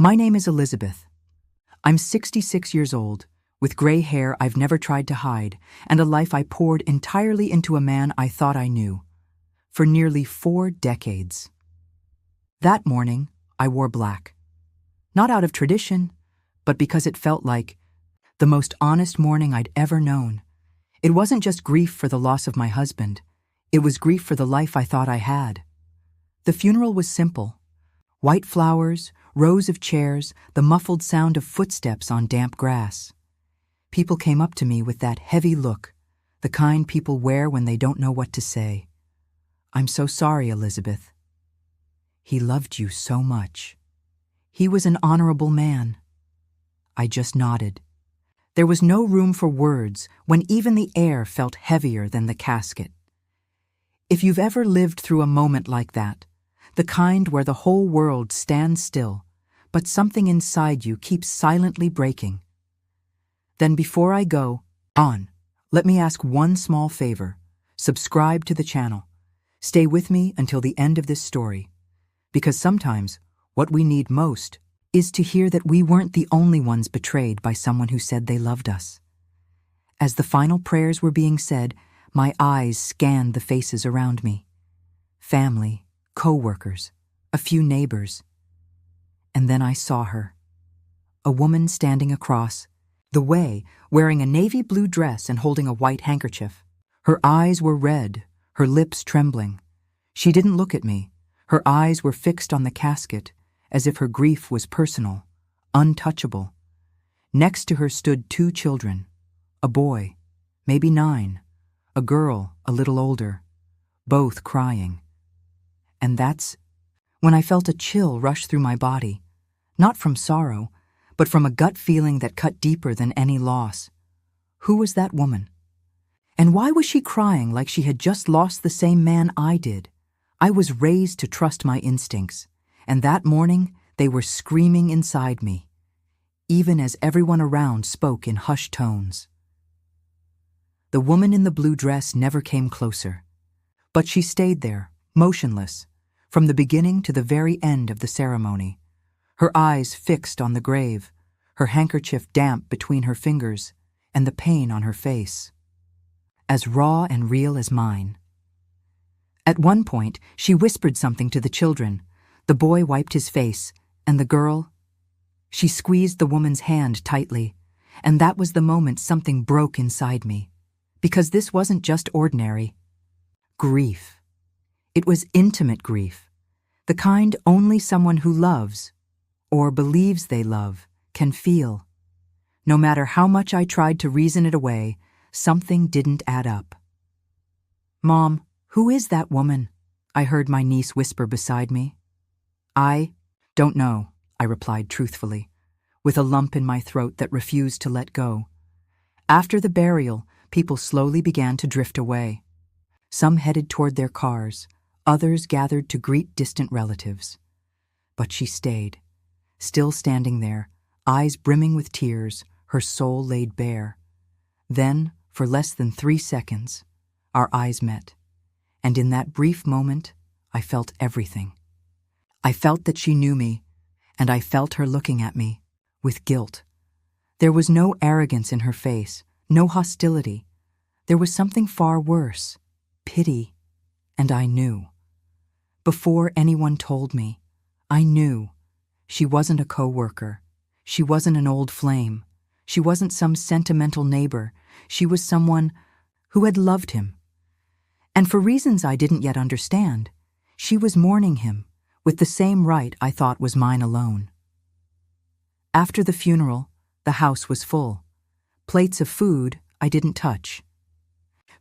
My name is Elizabeth. I'm 66 years old, with gray hair I've never tried to hide, and a life I poured entirely into a man I thought I knew, for nearly 4 decades. That morning, I wore black. Not out of tradition, but because it felt like the most honest morning I'd ever known. It wasn't just grief for the loss of my husband. It was grief for the life I thought I had. The funeral was simple. White flowers, rows of chairs, the muffled sound of footsteps on damp grass. People came up to me with that heavy look, the kind people wear when they don't know what to say. "I'm so sorry, Elizabeth." "He loved you so much." "He was an honorable man." I just nodded. There was no room for words when even the air felt heavier than the casket. If you've ever lived through a moment like that, the kind where the whole world stands still, but something inside you keeps silently breaking. Then before I go on, let me ask one small favor. Subscribe to the channel. Stay with me until the end of this story, because sometimes what we need most is to hear that we weren't the only ones betrayed by someone who said they loved us. As the final prayers were being said, my eyes scanned the faces around me. Family, co-workers, a few neighbors. And then I saw her. A woman standing across the way, wearing a navy blue dress and holding a white handkerchief. Her eyes were red, her lips trembling. She didn't look at me. Her eyes were fixed on the casket, as if her grief was personal, untouchable. Next to her stood 2 children, a boy, maybe 9, a girl a little older, both crying. And that's when I felt a chill rush through my body, not from sorrow, but from a gut feeling that cut deeper than any loss. Who was that woman? And why was she crying like she had just lost the same man I did? I was raised to trust my instincts, and that morning they were screaming inside me, even as everyone around spoke in hushed tones. The woman in the blue dress never came closer, but she stayed there, motionless, from the beginning to the very end of the ceremony, her eyes fixed on the grave, her handkerchief damp between her fingers, and the pain on her face, as raw and real as mine. At one point, she whispered something to the children. The boy wiped his face, and the girl, she squeezed the woman's hand tightly, and that was the moment something broke inside me, because this wasn't just ordinary grief. It was intimate grief, the kind only someone who loves, or believes they love, can feel. No matter how much I tried to reason it away, something didn't add up. "Mom, who is that woman?" I heard my niece whisper beside me. "I don't know," I replied truthfully, with a lump in my throat that refused to let go. After the burial, people slowly began to drift away. Some headed toward their cars, others gathered to greet distant relatives. But she stayed, still standing there, eyes brimming with tears, her soul laid bare. Then, for less than 3 seconds, our eyes met, and in that brief moment, I felt everything. I felt that she knew me, and I felt her looking at me, with guilt. There was no arrogance in her face, no hostility. There was something far worse, pity, and I knew. Before anyone told me, I knew. She wasn't a co-worker. She wasn't an old flame. She wasn't some sentimental neighbor. She was someone who had loved him. And for reasons I didn't yet understand, she was mourning him with the same right I thought was mine alone. After the funeral, the house was full. Plates of food I didn't touch.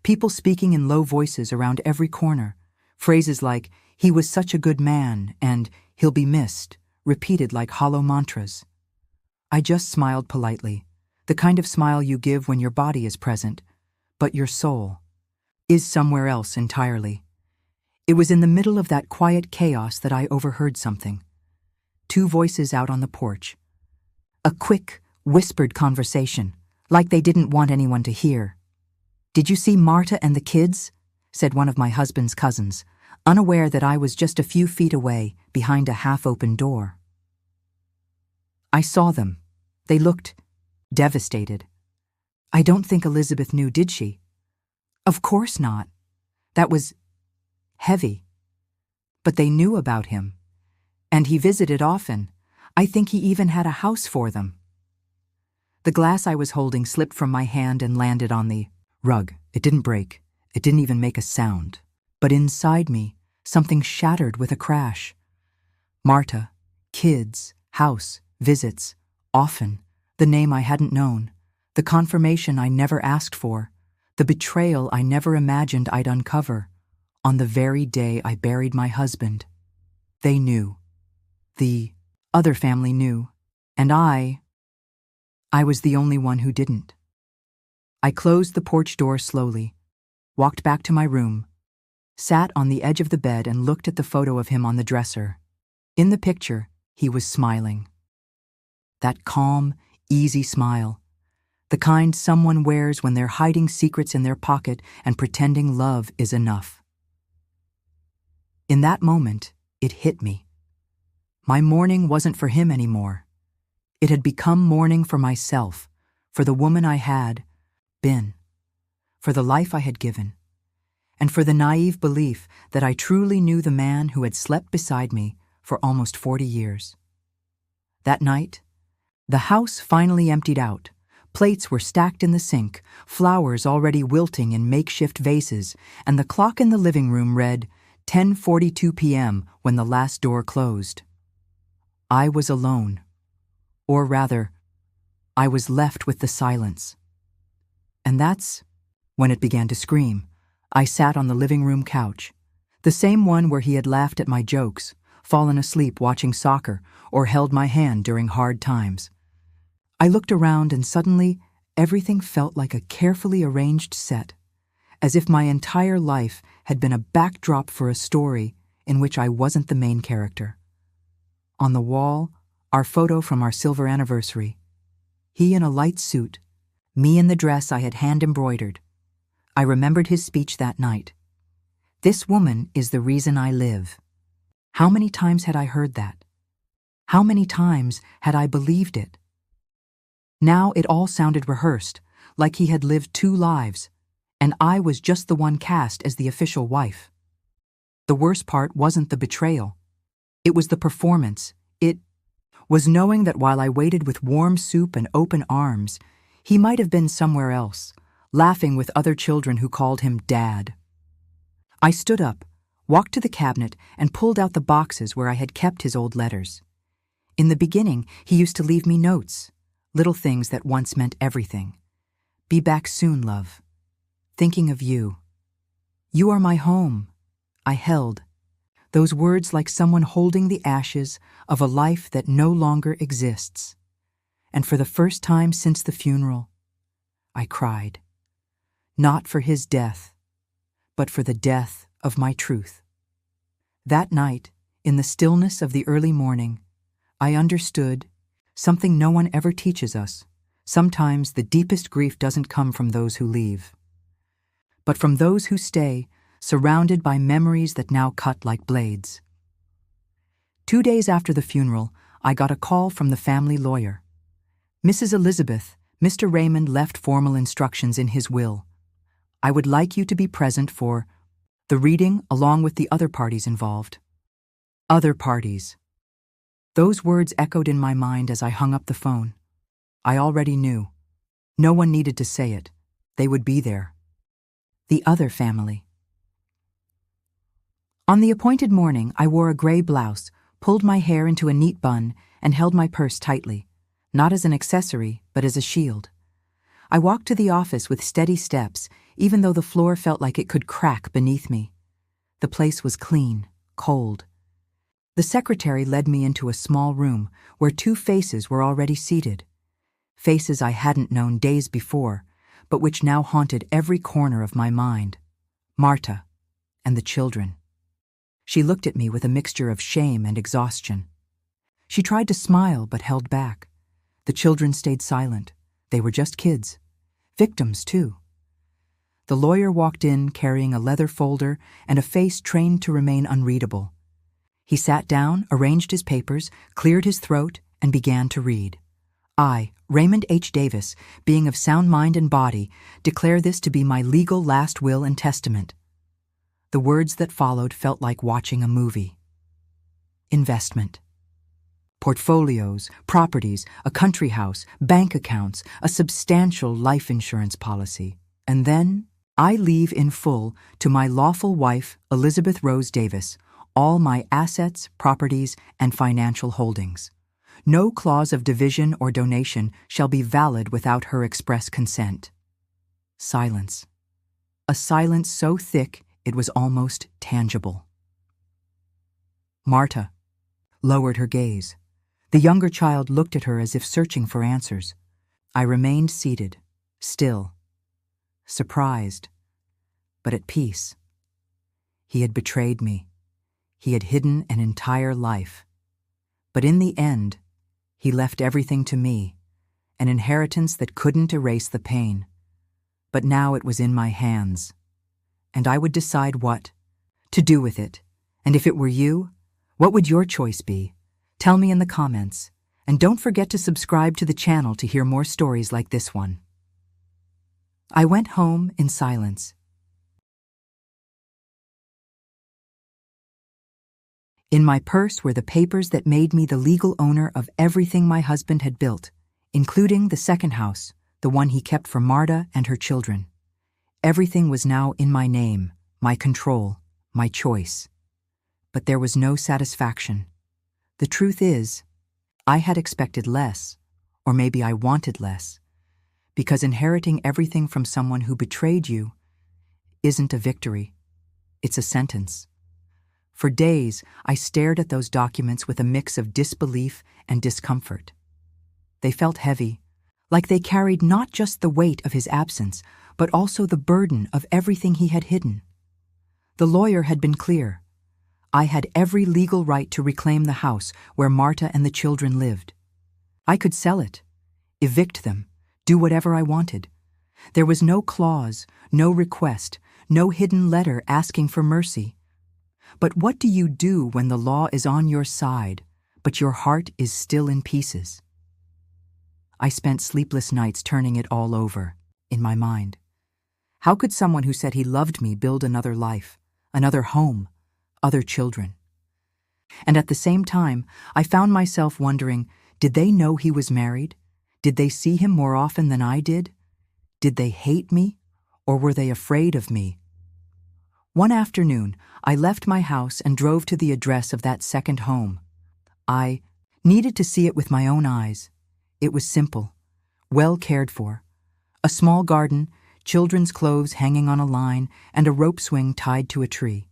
People speaking in low voices around every corner, phrases like, "He was such a good man," and "He'll be missed," repeated like hollow mantras. I just smiled politely, the kind of smile you give when your body is present, but your soul is somewhere else entirely. It was in the middle of that quiet chaos that I overheard something. 2 voices out on the porch. A quick, whispered conversation, like they didn't want anyone to hear. "Did you see Marta and the kids?" said one of my husband's cousins, unaware that I was just a few feet away behind a half-open door. I saw them. They looked devastated. I don't think Elizabeth knew, did she? Of course not. That was heavy. But they knew about him. And he visited often. I think he even had a house for them. The glass I was holding slipped from my hand and landed on the rug. It didn't break. It didn't even make a sound. But inside me, something shattered with a crash. Marta, kids, house, visits, often, the name I hadn't known, the confirmation I never asked for, the betrayal I never imagined I'd uncover, on the very day I buried my husband. They knew. The other family knew, and I was the only one who didn't. I closed the porch door slowly, walked back to my room, sat on the edge of the bed and looked at the photo of him on the dresser. In the picture, he was smiling. That calm, easy smile, the kind someone wears when they're hiding secrets in their pocket and pretending love is enough. In that moment, it hit me. My mourning wasn't for him anymore. It had become mourning for myself, for the woman I had been, for the life I had given, and for the naive belief that I truly knew the man who had slept beside me for almost 40 years. That night, the house finally emptied out. Plates were stacked in the sink, flowers already wilting in makeshift vases, and the clock in the living room read 10:42 p.m. when the last door closed. I was alone. Or rather, I was left with the silence. And that's when it began to scream. I sat on the living room couch, the same one where he had laughed at my jokes, fallen asleep watching soccer, or held my hand during hard times. I looked around and suddenly everything felt like a carefully arranged set, as if my entire life had been a backdrop for a story in which I wasn't the main character. On the wall, our photo from our silver anniversary. He in a light suit, me in the dress I had hand-embroidered. I remembered his speech that night. This woman is the reason I live. How many times had I heard that? How many times had I believed it? Now it all sounded rehearsed, like he had lived 2 lives, and I was just the one cast as the official wife. The worst part wasn't the betrayal. It was the performance. It was knowing that while I waited with warm soup and open arms, he might have been somewhere else, laughing with other children who called him Dad. I stood up, walked to the cabinet, and pulled out the boxes where I had kept his old letters. In the beginning, he used to leave me notes, little things that once meant everything. Be back soon, love. Thinking of you. You are my home. I held. Those words like someone holding the ashes of a life that no longer exists. And for the first time since the funeral, I cried. Not for his death, but for the death of my truth. That night, in the stillness of the early morning, I understood something no one ever teaches us. Sometimes the deepest grief doesn't come from those who leave, but from those who stay, surrounded by memories that now cut like blades. 2 days after the funeral, I got a call from the family lawyer. Mrs. Elizabeth, Mr. Raymond left formal instructions in his will. I would like you to be present for the reading along with the other parties involved. Other parties. Those words echoed in my mind as I hung up the phone. I already knew. No one needed to say it. They would be there. The other family. On the appointed morning, I wore a gray blouse, pulled my hair into a neat bun, and held my purse tightly, not as an accessory, but as a shield. I walked to the office with steady steps, even though the floor felt like it could crack beneath me. The place was clean, cold. The secretary led me into a small room where 2 faces were already seated. Faces I hadn't known days before, but which now haunted every corner of my mind. Marta and the children. She looked at me with a mixture of shame and exhaustion. She tried to smile but held back. The children stayed silent. They were just kids. Victims, too. The lawyer walked in carrying a leather folder and a face trained to remain unreadable. He sat down, arranged his papers, cleared his throat, and began to read. I, Raymond H. Davis, being of sound mind and body, declare this to be my legal last will and testament. The words that followed felt like watching a movie. Investment. Portfolios, properties, a country house, bank accounts, a substantial life insurance policy. And then, I leave in full to my lawful wife, Elizabeth Rose Davis, all my assets, properties, and financial holdings. No clause of division or donation shall be valid without her express consent. Silence. A silence so thick it was almost tangible. Marta lowered her gaze. The younger child looked at her as if searching for answers. I remained seated, still, surprised, but at peace. He had betrayed me. He had hidden an entire life. But in the end, he left everything to me, an inheritance that couldn't erase the pain. But now it was in my hands, and I would decide what to do with it. And if it were you, what would your choice be? Tell me in the comments, and don't forget to subscribe to the channel to hear more stories like this one. I went home in silence. In my purse were the papers that made me the legal owner of everything my husband had built, including the second house, the one he kept for Marta and her children. Everything was now in my name, my control, my choice. But there was no satisfaction. The truth is, I had expected less, or maybe I wanted less, because inheriting everything from someone who betrayed you isn't a victory, it's a sentence. For days, I stared at those documents with a mix of disbelief and discomfort. They felt heavy, like they carried not just the weight of his absence, but also the burden of everything he had hidden. The lawyer had been clear. I had every legal right to reclaim the house where Marta and the children lived. I could sell it, evict them, do whatever I wanted. There was no clause, no request, no hidden letter asking for mercy. But what do you do when the law is on your side, but your heart is still in pieces? I spent sleepless nights turning it all over, in my mind. How could someone who said he loved me build another life, another home, other children? And at the same time, I found myself wondering, did they know he was married? Did they see him more often than I did? Did they hate me, or were they afraid of me? One afternoon, I left my house and drove to the address of that second home. I needed to see it with my own eyes. It was simple, well cared for. A small garden, children's clothes hanging on a line, and a rope swing tied to a tree.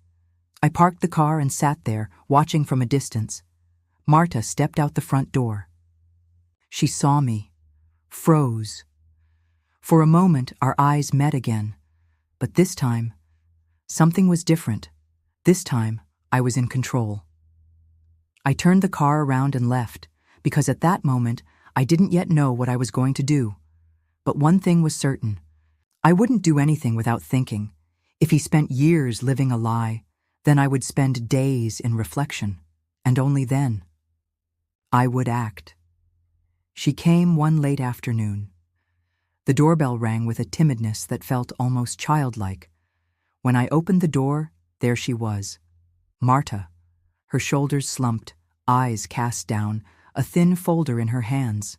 I parked the car and sat there, watching from a distance. Marta stepped out the front door. She saw me, froze. For a moment, our eyes met again, but this time, something was different. This time, I was in control. I turned the car around and left, because at that moment, I didn't yet know what I was going to do. But one thing was certain. I wouldn't do anything without thinking. If he spent years living a lie, then I would spend days in reflection, and only then I would act. She came one late afternoon. The doorbell rang with a timidness that felt almost childlike. When I opened the door, there she was, Marta, her shoulders slumped, eyes cast down, a thin folder in her hands.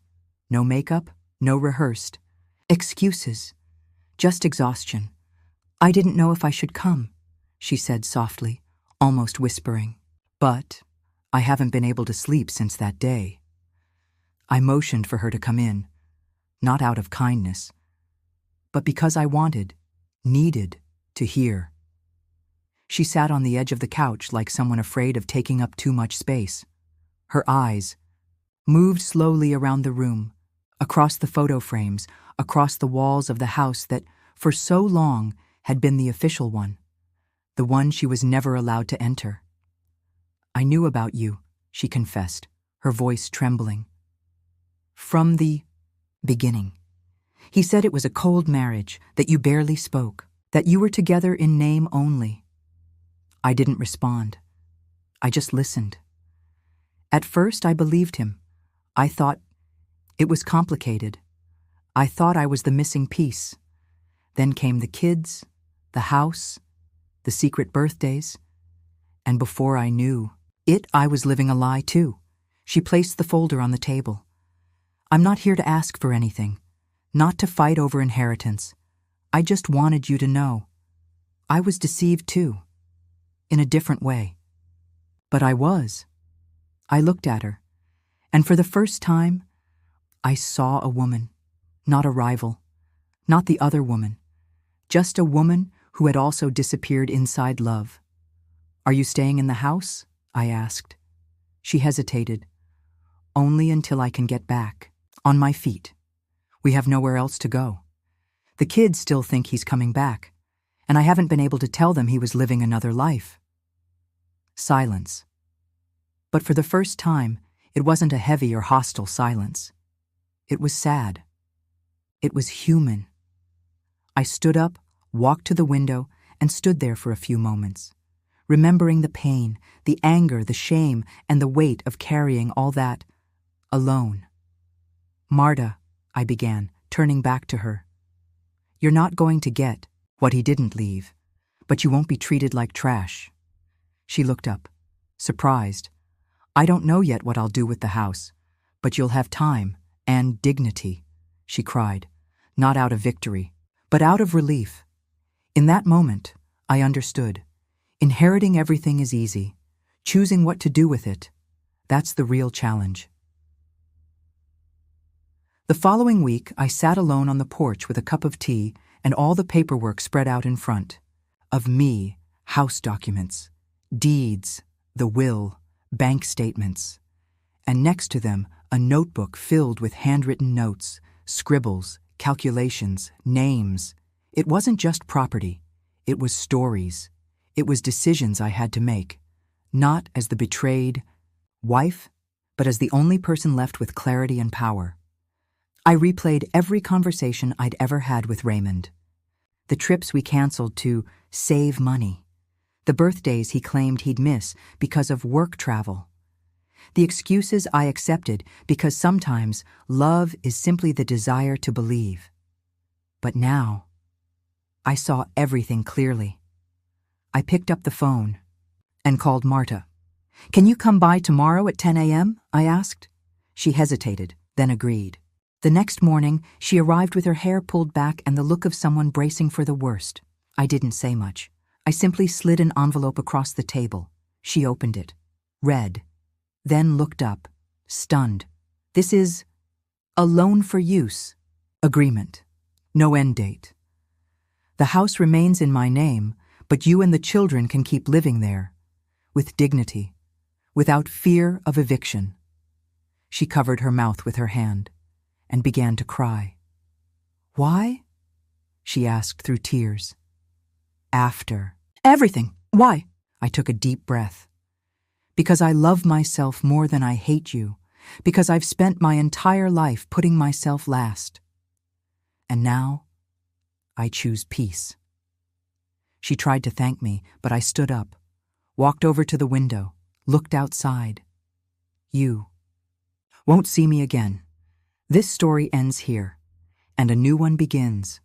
No makeup, no rehearsed. Excuses, just exhaustion. I didn't know if I should come, she said softly, almost whispering. But I haven't been able to sleep since that day. I motioned for her to come in, not out of kindness, but because I needed to hear. She sat on the edge of the couch like someone afraid of taking up too much space. Her eyes moved slowly around the room, across the photo frames, across the walls of the house that, for so long, had been the official one, the one she was never allowed to enter. I knew about you, she confessed, her voice trembling. From the beginning. He said it was a cold marriage, that you barely spoke, that you were together in name only. I didn't respond. I just listened. At first, I believed him. I thought it was complicated. I thought I was the missing piece. Then came the kids, the house, the secret birthdays, and before I knew it, I was living a lie too. She placed the folder on the table. I'm not here to ask for anything, not to fight over inheritance. I just wanted you to know. I was deceived too, in a different way. But I was. I looked at her, and for the first time, I saw a woman, not a rival, not the other woman, just a woman who had also disappeared inside love. Are you staying in the house? I asked. She hesitated. Only until I can get back, on my feet. We have nowhere else to go. The kids still think he's coming back, and I haven't been able to tell them he was living another life. Silence. But for the first time, it wasn't a heavy or hostile silence. It was sad. It was human. I stood up, walked to the window, and stood there for a few moments, remembering the pain, the anger, the shame, and the weight of carrying all that alone. Marta, I began, turning back to her. You're not going to get what he didn't leave, but you won't be treated like trash. She looked up, surprised. I don't know yet what I'll do with the house, but you'll have time and dignity, she cried, not out of victory, but out of relief. In that moment, I understood. Inheriting everything is easy. Choosing what to do with it, that's the real challenge. The following week, I sat alone on the porch with a cup of tea and all the paperwork spread out in front. Of me, house documents, deeds, the will, bank statements, and next to them, a notebook filled with handwritten notes, scribbles, calculations, names. It wasn't just property. It was stories. It was decisions I had to make, not as the betrayed wife, but as the only person left with clarity and power. I replayed every conversation I'd ever had with Raymond. The trips we canceled to save money. The birthdays he claimed he'd miss because of work travel. The excuses I accepted because sometimes love is simply the desire to believe. But now, I saw everything clearly. I picked up the phone and called Marta. Can you come by tomorrow at 10 a.m.? I asked. She hesitated, then agreed. The next morning, she arrived with her hair pulled back and the look of someone bracing for the worst. I didn't say much. I simply slid an envelope across the table. She opened it, read, then looked up, stunned. This is a loan for use. Agreement. No end date. The house remains in my name, but you and the children can keep living there, with dignity, without fear of eviction. She covered her mouth with her hand and began to cry. Why? She asked through tears. After. Everything. Why? I took a deep breath. Because I love myself more than I hate you. Because I've spent my entire life putting myself last. And now, I choose peace. She tried to thank me, but I stood up, walked over to the window, looked outside. You won't see me again. This story ends here, and a new one begins.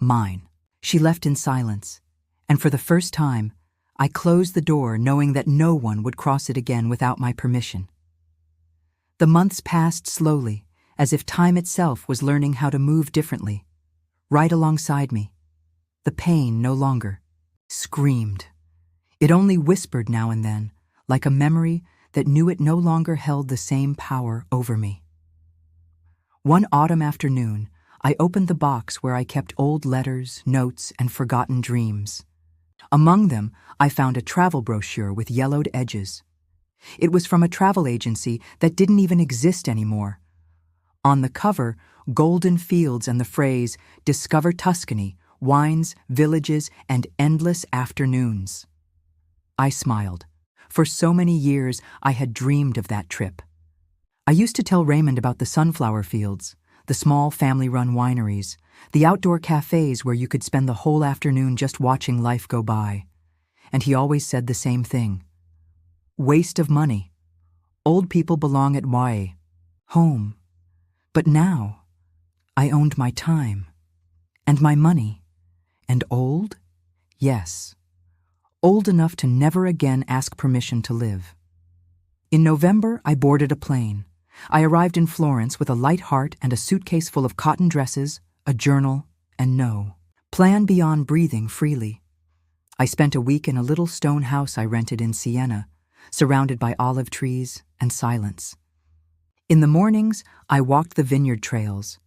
Mine. She left in silence, and for the first time, I closed the door knowing that no one would cross it again without my permission. The months passed slowly, as if time itself was learning how to move differently, right alongside me. The pain no longer screamed. It only whispered now and then, like a memory that knew it no longer held the same power over me. One autumn afternoon, I opened the box where I kept old letters, notes, and forgotten dreams. Among them, I found a travel brochure with yellowed edges. It was from a travel agency that didn't even exist anymore. On the cover, golden fields and the phrase, "Discover Tuscany, wines, villages, and endless afternoons." I smiled. For so many years, I had dreamed of that trip. I used to tell Raymond about the sunflower fields, the small family-run wineries, the outdoor cafes where you could spend the whole afternoon just watching life go by. And he always said the same thing. Waste of money. Old people belong at YA. home. But now, I owned my time, and my money. And old? Yes. Old enough to never again ask permission to live. In November, I boarded a plane. I arrived in Florence with a light heart and a suitcase full of cotton dresses, a journal, and no plan beyond breathing freely. I spent a week in a little stone house I rented in Siena, surrounded by olive trees and silence. In the mornings, I walked the vineyard trails.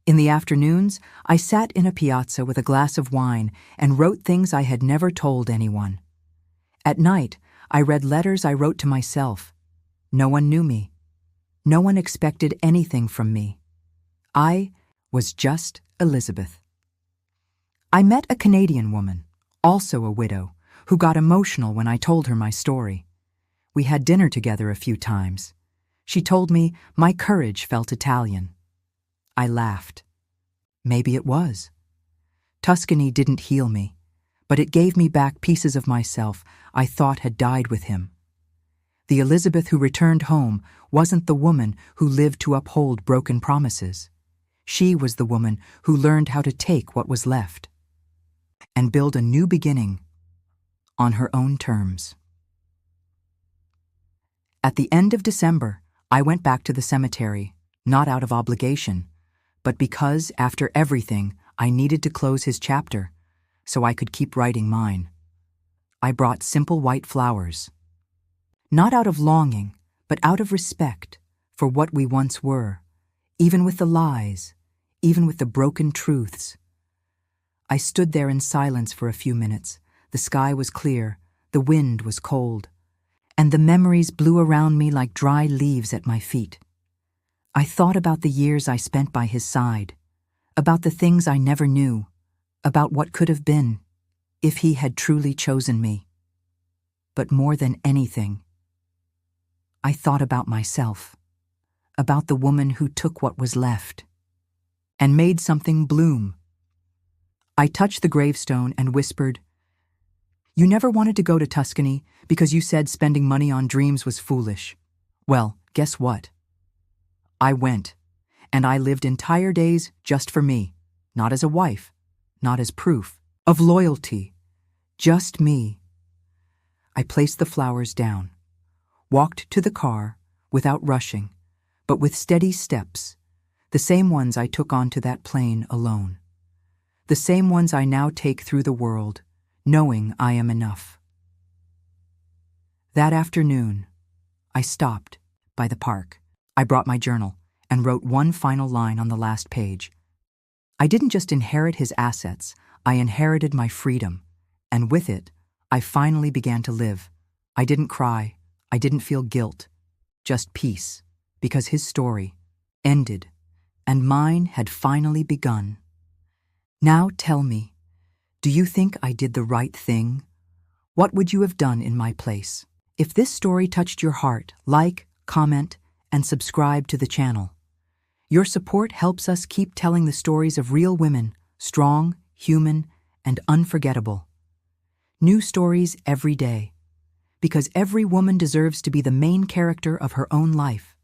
In the afternoons, I sat in a piazza with a glass of wine and wrote things I had never told anyone. At night, I read letters I wrote to myself. No one knew me. No one expected anything from me. I was just Elizabeth. I met a Canadian woman, also a widow, who got emotional when I told her my story. We had dinner together a few times. She told me my courage felt Italian. I laughed. Maybe it was. Tuscany didn't heal me, but it gave me back pieces of myself I thought had died with him. The Elizabeth who returned home wasn't the woman who lived to uphold broken promises. She was the woman who learned how to take what was left and build a new beginning on her own terms. At the end of December, I went back to the cemetery, not out of obligation, but because, after everything, I needed to close his chapter, so I could keep writing mine. I brought simple white flowers. Not out of longing, but out of respect for what we once were, even with the lies, even with the broken truths. I stood there in silence for a few minutes. The sky was clear, the wind was cold, and the memories blew around me like dry leaves at my feet. I thought about the years I spent by his side, about the things I never knew, about what could have been if he had truly chosen me. But more than anything, I thought about myself, about the woman who took what was left and made something bloom. I touched the gravestone and whispered, "You never wanted to go to Tuscany because you said spending money on dreams was foolish. Well, guess what? I went, and I lived entire days just for me, not as a wife, not as proof of loyalty, just me." I placed the flowers down, walked to the car without rushing, but with steady steps, the same ones I took onto that plane alone, the same ones I now take through the world, knowing I am enough. That afternoon, I stopped by the park. I brought my journal and wrote one final line on the last page. I didn't just inherit his assets, I inherited my freedom, and with it, I finally began to live. I didn't cry, I didn't feel guilt, just peace, because his story ended, and mine had finally begun. Now tell me, do you think I did the right thing? What would you have done in my place? If this story touched your heart, like, comment, and subscribe to the channel. Your support helps us keep telling the stories of real women, strong, human, and unforgettable. New stories every day, because every woman deserves to be the main character of her own life.